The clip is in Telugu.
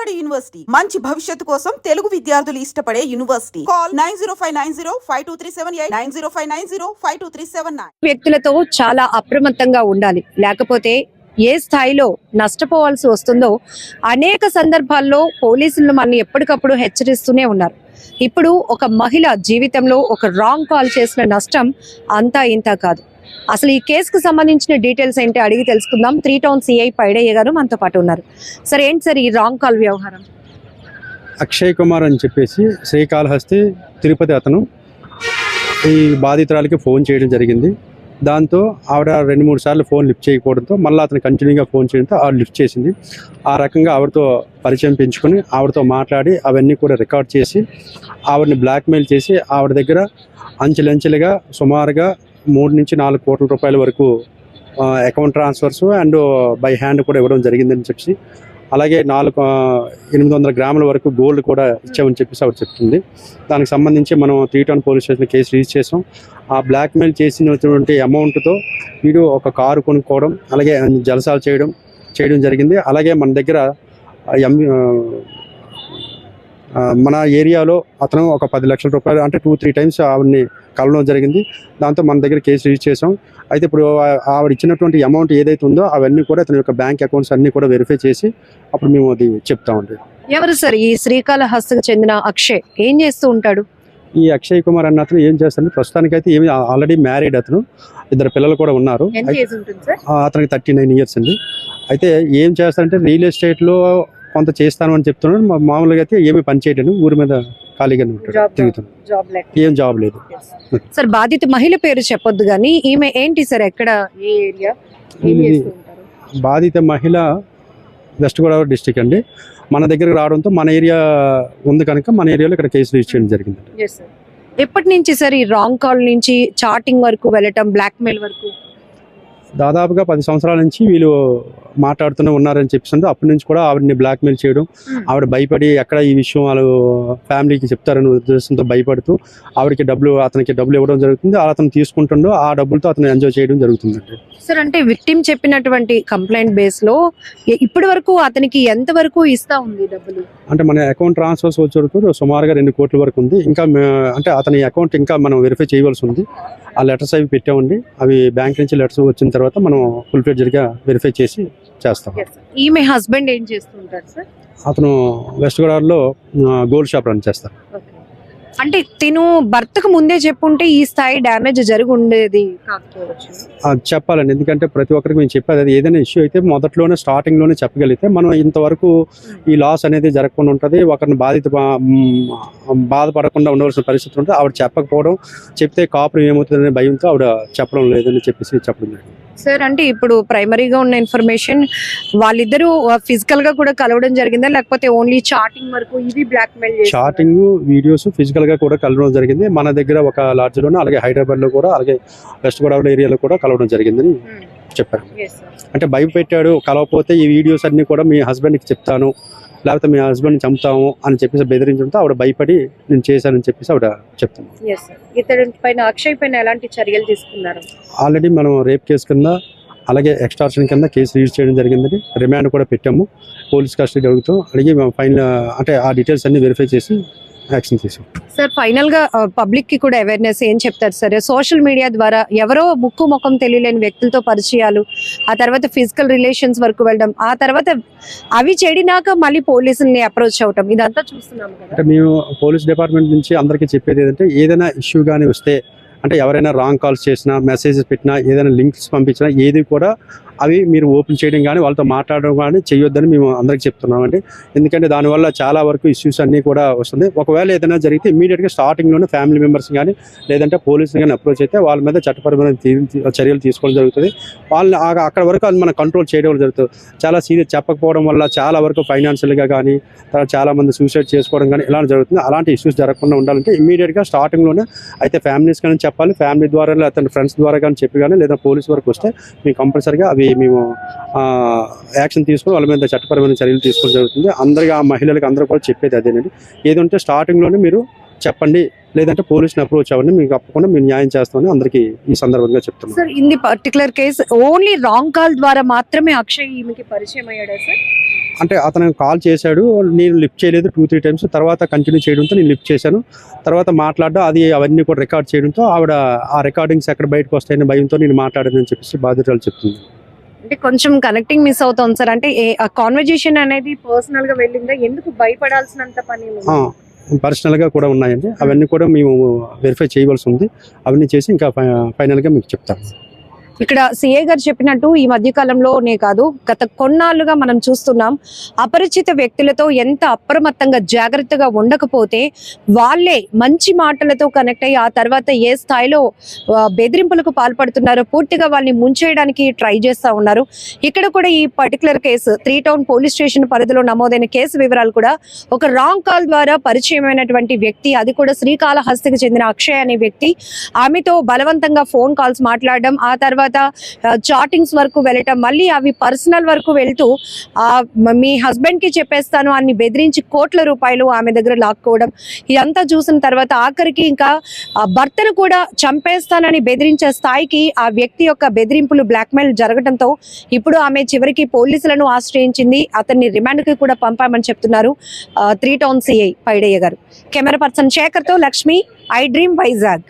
నాడు యూనివర్సిటీ మంచి భవిష్యత్తు కోసం తెలుగు విద్యార్థులు ఇష్టపడే యూనివర్సిటీ. కాల్ 9059052378 9059052379. వ్యక్తులతో చాలా అప్రమత్తంగా ఉండాలి. లేకపోతే ఏ స్థాయిలో నష్టపోవాల్సి వస్తుందో అనేక సందర్భాల్లో పోలీసులు మనల్ని ఎప్పటికప్పుడు హెచ్చరిస్తూనే ఉన్నారు. ఇప్పుడు ఒక మహిళ జీవితంలో ఒక రాంగ్ కాల్ చేసిన నష్టం అంతా ఇంత కాదు. అసలు ఈ కేసుకు సంబంధించిన డీటెయిల్స్ ఏంటి అడిగి తెలుసుకుందాం. 3 టౌన్ సిఐ పైడయ్య గారు మనతో పాటు ఉన్నారు. సార్, ఏంటి సార్ ఈ రాంగ్ కాల్ వ్యవహారం? అక్షయ్ కుమార్ అని చెప్పేసి శ్రీకాళహస్తి తిరుపతి అతను ఈ బాధితురాలకి ఫోన్ చేయడం జరిగింది. దాంతో ఆవిడ 2-3 సార్లు ఫోన్ లిఫ్ట్ చేయకపోవడంతో మళ్ళీ అతను కంటిన్యూగా ఫోన్ చేయడంతో ఆవిడ లిఫ్ట్ చేసింది. ఆ రకంగా ఆవిడతో పరిచయం పెంచుకొని ఆవిడతో మాట్లాడి అవన్నీ కూడా రికార్డ్ చేసి ఆవిడని బ్లాక్మెయిల్ చేసి ఆవిడ దగ్గర అంచెలంచెలుగా సుమారుగా 3 నుంచి 4 కోట్ల రూపాయల వరకు account transfers and by hand కూడా ఇవ్వడం జరిగిందని చెప్పి, అలాగే 800 గ్రాముల వరకు గోల్డ్ కూడా ఇచ్చామని చెప్పేసి ఆవిడ చెప్తుంది. దానికి సంబంధించి మనం 3 town police station case register చేసాం. ఆ బ్లాక్మెయిల్ చేసినటువంటి అమౌంట్తో వీడు ఒక కారు కొనుక్కోవడం, అలాగే జలసాలు చేయడం జరిగింది. అలాగే మన దగ్గర మన ఏరియాలో అతను ఒక 10 లక్షల రూపాయలు అంటే 2-3 టైమ్స్ ఆవిడని కలవడం జరిగింది. దాంతో మన దగ్గర కేసు రిజిస్టర్ చేసాం. అయితే ఇప్పుడు ఆవిడ ఇచ్చినటువంటి అమౌంట్ ఏదైతే ఉందో అవన్నీ కూడా అతని యొక్క బ్యాంక్ అకౌంట్స్ అన్ని కూడా వెరిఫై చేసి అప్పుడు మేము అది చెప్తామండి. ఎవరు సార్ ఈ శ్రీకాళహస్తికి చెందిన అక్షయ్? ఏం చేస్తూ ఉంటాడు? ఈ అక్షయ్ కుమార్ అన్న అతను ఏం చేస్తాడు, ప్రస్తుతానికి అయితే ఏమి ఆల్రెడీ మ్యారీడ్, అతను 2 పిల్లలు కూడా ఉన్నారు. అతనికి 39 ఇయర్స్ అండి. అయితే ఏం చేస్తారంటే రియల్ ఎస్టేట్లో కొంత చేస్తాను అని చెప్తున్నాడు. మామూలుగా అయితే ఏమి పని చేయలేను, ఊరి మీద ఖాళీగానే తిరుగుతున్నాను, ఏం జాబ్ లేదు. సార్, బాధిత మహిళ పేరు చెప్పొద్దు కానీ ఈమె ఏంటి సార్, ఎక్కడ, ఏ ఏరియా? బాధిత మహిళ వెస్ట్ గోదావరి డిస్టిక్ అండి. మన దగ్గరకు రావడంతో మన ఏరియా ఉంది కనుక మన ఏరియాలో ఇక్కడ కేసు రిజిస్టర్ చేయడం జరిగింది. ఎప్పటి నుంచి సార్ ఈ రాంగ్ కాల్ నుంచి చాటింగ్ వరకు వెళ్ళటం, బ్లాక్మెయిల్ వరకు? దాదాపుగా 10 సంవత్సరాల నుంచి వీళ్ళు మాట్లాడుతూనే ఉన్నారని చెప్పేసి అప్పటి నుంచి కూడా ఆవిడని బ్లాక్మెయిల్ చేయడం, ఆవిడ భయపడి ఎక్కడ ఈ విషయం వాళ్ళు ఫ్యామిలీకి చెప్తారని ఉద్దేశంతో భయపడుతూ అతనికి డబ్బులు ఇవ్వడం జరుగుతుంది. అతను తీసుకుంటుండో ఆ డబ్బులతో అతను ఎంజాయ్ చేయడం జరుగుతుందండి. సార్, అంటే విక్టిమ్ చెప్పినటువంటి కంప్లైంట్ బేస్ లో ఇప్పటి వరకు అతనికి ఎంత వరకు ఇస్తా ఉంది డబ్బులు? అంటే మన అకౌంట్ ట్రాన్స్ఫర్స్ వచ్చే వరకు సుమారుగా 2 కోట్ల వరకు ఉంది. ఇంకా అంటే అతని అకౌంట్ ఇంకా మనం వెరిఫై చేయవలసి ఉంది. ఆ లెటర్స్ అవి పెట్టామండి. అవి బ్యాంక్ నుంచి లెటర్స్ వచ్చిన తర్వాత మనం ఫుల్ ఫ్లెడ్జ్డ్ గా వెరిఫై చేసి చేస్తాం. ఈమె హస్బెండ్ ఏం చేస్తుంటారు సార్? అతను వెస్ట్ గోదావరిలో గోల్డ్ షాప్ రన్ చేస్తారు. అంటే తిను భర్తకు ముందే చెప్పుంటే ఈ స్థాయి డ్యామేజ్ జరిగి ఉండేది కాకపోవచ్చు. చెప్పాలండి, ఎందుకంటే ప్రతి ఒక్కరికి మేము చెప్పేది అది ఏదైనా ఇష్యూ అయితే మొదట్లోనే స్టార్టింగ్లోనే చెప్పగలిగితే మనం ఇంతవరకు ఈ లాస్ అనేది జరగకుండా ఉంటుంది. ఒకరిని బాధపడకుండా ఉండవలసిన పరిస్థితి ఉంటుంది. ఆవిడ చెప్పకపోవడం, చెప్తే కాపురం ఏమవుతుందనే భయంతో ఆవిడ చెప్పడం లేదని చెప్పడం జరిగింది. సార్, అంటే ఇప్పుడు ప్రైమరీగా ఉన్న ఇన్ఫర్మేషన్ వాళ్ళిద్దరూ ఫిజికల్ గా కూడా కలవడం జరిగిందా, లేకపోతే ఓన్లీ చాటింగ్ వరకు? ఇది బ్లాక్మెయిల్, చాటింగ్, వీడియోస్, ఫిజికల్ గా కూడా కలవడం జరిగింది. మన దగ్గర ఒక లాడ్జ్ లోనే, అలాగే హైదరాబాద్ లో కూడా, అలాగే వెస్ట్ గోదావరి ఏరియాలో కూడా కలవడం జరిగిందని చెప్పారు. అంటే భయపెట్టాడు, కలవకపోతే ఈ వీడియోస్ అన్ని కూడా మీ హస్బెండ్కి చెప్తాను, లేకపోతే మీ హస్బెండ్ చంపుతాము అని చెప్పేసి బెదిరించడంతో ఆవిడ భయపడి నేను చేశానని చెప్పేసి ఆవిడ చెప్తాను. అక్షయ్ పైన ఎలాంటి చర్యలు తీసుకున్నారు? ఆల్రెడీ మనం రేప్ కేసు కింద, అలాగే ఎక్స్టార్షన్ కింద కేసు రిజిస్టర్ చేయడం జరిగిందని, రిమాండ్ కూడా పెట్టాము. పోలీస్ కస్టడీ అడుగుతాం, అడిగి ఫైనల్ అంటే ఆ డీటెయిల్స్ అన్ని వెరిఫై చేసి యాక్షన్ తీసాం. సార్, ఫైనల్ గా పబ్లిక్ కి కూడా అవేర్నెస్ ఏం చెప్తారు సార్? సోషల్ మీడియా ద్వారా ఎవరో ముక్కు ముఖం తెలియలేని వ్యక్తులతో పరిచయాలు, ఆ తర్వాత ఫిజికల్ రిలేషన్స్ వరకు వెళ్ళడం, ఆ తర్వాత అవి చెడినాక మళ్ళీ పోలీసుల్ని అప్రోచ్ అవటం, ఇదంతా చూస్తున్నాం కదా. అంటే మేము పోలీస్ డిపార్ట్మెంట్ నుంచి అందరికీ చెప్పేది ఏంటంటే, ఏదైనా ఇష్యూ కానీ వస్తే, అంటే ఎవరైనా రాంగ్ కాల్స్ చేసినా, మెసేజెస్ పెట్టినా, ఏదైనా లింక్స్ పంపించినా ఏది కూడా అవి మీరు ఓపెన్ చేయడం కానీ వాళ్ళతో మాట్లాడడం కానీ చేయొద్దని మేము అందరికీ చెప్తున్నామండి. ఎందుకంటే దానివల్ల చాలా వరకు ఇష్యూస్ అన్నీ కూడా వస్తుంది. ఒకవేళ ఏదైనా జరిగితే ఇమీడియట్గా స్టార్టింగ్లోనే ఫ్యామిలీ మెంబర్స్ కానీ లేదంటే పోలీసులు కానీ అప్రోచ్ అయితే వాళ్ళ మీద చట్టపరమైన చర్యలు తీసుకోవడం జరుగుతుంది. వాళ్ళని అక్కడ వరకు అది మనం కంట్రోల్ చేయడం జరుగుతుంది. చాలా సీరియస్ చెప్పకపోవడం వల్ల చాలా వరకు ఫైనాన్షియల్గా కానీ, తర్వాత చాలామంది సూసైడ్ చేసుకోవడం కానీ ఇలా జరుగుతుంది. అలాంటి ఇష్యూస్ జరగకుండా ఉండాలంటే ఇమీడియట్గా స్టార్టింగ్లోనే అయితే ఫ్యామిలీస్ కానీ చెప్పాలి, ఫ్యామిలీ ద్వారా లేకపోతే ఫ్రెండ్స్ ద్వారా కానీ చెప్పి కానీ, లేదా పోలీస్ వరకు వస్తే మేము కంపల్సరీగా అవి మేము యాక్షన్ తీసుకొని వాళ్ళ మీద చట్టపరమైన చర్యలు తీసుకోవడం జరుగుతుంది. అందరికీ ఆ మహిళలకు అందరూ కూడా చెప్పేది అదేనండి, ఏదంటే స్టార్టింగ్లోనే మీరు చెప్పండి, లేదంటే పోలీసుని అప్రోచ్ అవ్వండి, మీకు తప్పకుండా మేము న్యాయం చేస్తామని అందరికీ ఈ సందర్భంగా చెప్తున్నాం. Sir, in the particular case only wrong call ద్వారా మాత్రమే అక్షయ్ ఈమెకి పరిచయం అయ్యాడా సార్? అంటే అతను కాల్ చేశాడు, నేను లిఫ్ట్ చేయలేదు 2-3 టైమ్స్. తర్వాత కంటిన్యూ చేయడంతో నేను లిఫ్ట్ చేశాను. తర్వాత మాట్లాడడం అది అవన్నీ కూడా రికార్డ్ చేయడంతో ఆవిడ ఆ రికార్డింగ్స్ ఎక్కడ బయటకు వస్తాయని భయంతో నేను మాట్లాడానని చెప్పేసి బాధితురాలు చెప్తుంది. అంటే కొంచెం కనెక్టింగ్ మిస్ అవుతుంది సార్. అంటే కాన్వర్జేషన్ అనేది పర్సనల్ గా వెళ్ళిందా? ఎందుకు భయపడాల్సినంత పని ఉంది? పర్సనల్గా కూడా ఉన్నాయండి. అవన్నీ కూడా మేము వెరిఫై చేయవలసి ఉంది. అవన్నీ చేసి ఇంకా ఫైనల్గా మీకు చెప్తాను. ఇక్కడ సిఐ గారు చెప్పినట్టు ఈ మధ్య కాలంలోనే కాదు, గత కొన్నాళ్ళుగా మనం చూస్తున్నాం, అపరిచిత వ్యక్తులతో ఎంత అప్రమత్తంగా జాగ్రత్తగా ఉండకపోతే వాళ్ళే మంచి మాటలతో కనెక్ట్ అయ్యి ఆ తర్వాత ఏ స్థాయిలో బెదిరింపులకు పాల్పడుతున్నారో పూర్తిగా వాళ్ళని ముంచేయడానికి ట్రై చేస్తూ ఉన్నారు. ఇక్కడ కూడా ఈ particular case 3 town police station పరిధిలో నమోదైన కేసు వివరాలు కూడా ఒక రాంగ్ కాల్ ద్వారా పరిచయమైనటువంటి వ్యక్తి, అది కూడా శ్రీకాళహస్తికి చెందిన అక్షయ్ అనే వ్యక్తి, ఆమెతో బలవంతంగా ఫోన్ కాల్స్ మాట్లాడడం, ఆ తర్వాత చాటింగ్స్ వరకు వెళ్ళటం, మళ్ళీ అవి పర్సనల్ వరకు వెళ్తూ మీ హస్బెండ్ కి చెప్పేస్తాను అని బెదిరించి కోట్ల రూపాయలు ఆమె దగ్గర లాక్కోవడం, ఇదంతా చూసిన తర్వాత ఆఖరికి ఇంకా భర్తను కూడా చంపేస్తానని బెదిరించే స్థాయికి ఆ వ్యక్తి యొక్క బెదిరింపులు బ్లాక్మెయిల్ జరగడంతో ఇప్పుడు ఆమె చివరికి పోలీసులను ఆశ్రయించింది. అతన్ని రిమాండ్ కి కూడా పంపామని చెప్తున్నారు 3 టౌన్ సిఐ పైడయ్య గారు. కెమెరా పర్సన్ శేఖర్ తో లక్ష్మి, ఐ డ్రీమ్ వైజాగ్.